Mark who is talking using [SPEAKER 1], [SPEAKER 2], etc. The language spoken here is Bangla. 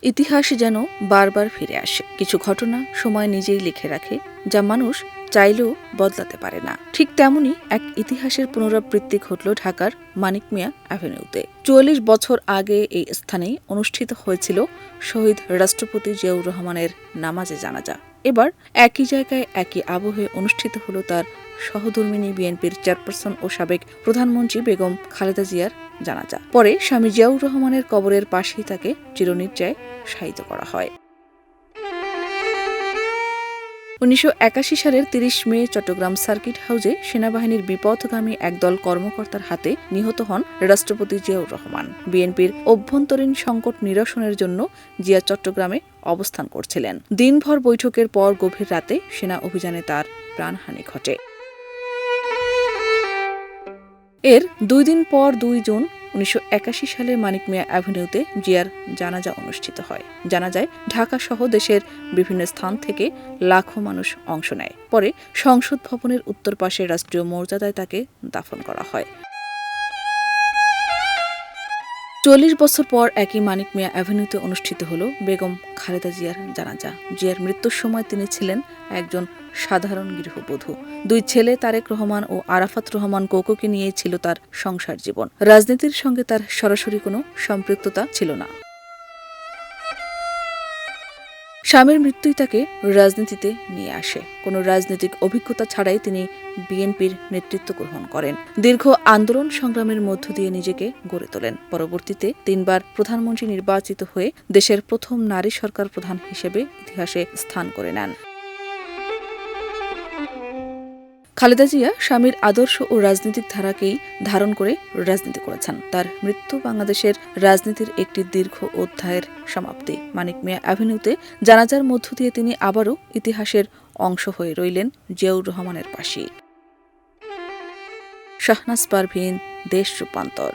[SPEAKER 1] ইতিহাস যেন বারবার ফিরে আসে। কিছু ঘটনা সময় নিজেই লিখে রাখে, যা মানুষ চাইলেও বদলাতে পারে না। ঠিক তেমনই এক ইতিহাসের পুনরাবৃত্তি ঘটল ঢাকার মানিক মিয়া অ্যাভিনিউতে। ৪৪ বছর আগে এই স্থানেই অনুষ্ঠিত হয়েছিল শহীদ রাষ্ট্রপতি জিয়াউর রহমানের নামাজে জানাজা। এবার একই জায়গায় একই আবহে অনুষ্ঠিত হল তার সহধর্মিণী বিএনপির চেয়ারপারসন ও সাবেক প্রধানমন্ত্রী বেগম খালেদা জিয়ার জানাজা। পরে স্বামী জিয়াউর রহমানের কবরের পাশেই তাকে চিরনিদ্রায় শায়িত করা হয়। ১৯৮১ সালের ৩০ মে চট্টগ্রাম সার্কিট হাউসে সেনাবাহিনীর বিপথগামী একদল কর্মকর্তার হাতে নিহত হন রাষ্ট্রপতি জিয়াউর রহমান। বিএনপির অভ্যন্তরীণ সংকট নিরসনের জন্য জিয়া চট্টগ্রামে অবস্থান করছিলেন। দিনভর বৈঠকের পর গভীর রাতে সেনা অভিযানে তার প্রাণহানি ঘটে। এর ২ দিন পর ২ জুন ১৯৮১ সালে মানিক মিয়া অ্যাভিনিউতে জিয়ার জানাজা অনুষ্ঠিত হয়। জানাজায় ঢাকাসহ দেশের বিভিন্ন স্থান থেকে লাখো মানুষ অংশ নেয়। পরে সংসদ ভবনের উত্তর পাশে রাষ্ট্রীয় মর্যাদায় তাকে দাফন করা হয়। ৪০ বছর পর একই মানিক মিয়া অ্যাভিনিউতে অনুষ্ঠিত হল বেগম খালেদা জিয়ার জানাজা। জিয়ার মৃত্যুর সময় তিনি ছিলেন একজন সাধারণ গৃহবধূ। ২ ছেলে তারেক রহমান ও আরাফাত রহমান কোকোকে নিয়ে ছিল তার সংসার জীবন। রাজনীতির সঙ্গে তার সরাসরি কোনো সম্পৃক্ততা ছিল না। স্বামীর মৃত্যুই তাকে রাজনীতিতে নিয়ে আসে। কোনো রাজনৈতিক অভিজ্ঞতা ছাড়াই তিনি বিএনপির নেতৃত্ব গ্রহণ করেন। দীর্ঘ আন্দোলন সংগ্রামের মধ্য দিয়ে নিজেকে গড়ে তোলেন। পরবর্তীতে ৩ বার প্রধানমন্ত্রী নির্বাচিত হয়ে দেশের প্রথম নারী সরকার প্রধান হিসেবে ইতিহাসে স্থান করে নেন। খালেদা জিয়া স্বামীর আদর্শ ও রাজনৈতিক ধারাকেই ধারণ করে রাজনীতি করেছেন। তার মৃত্যু বাংলাদেশের রাজনীতির একটি দীর্ঘ অধ্যায়ের সমাপ্তি। মানিক মিয়া অ্যাভিনিউতে জানাজার মধ্য দিয়ে তিনি আবারও ইতিহাসের অংশ হয়ে রইলেন জিয়াউর রহমানের পাশেই। শাহনাজ পারভীন, দেশ রূপান্তর।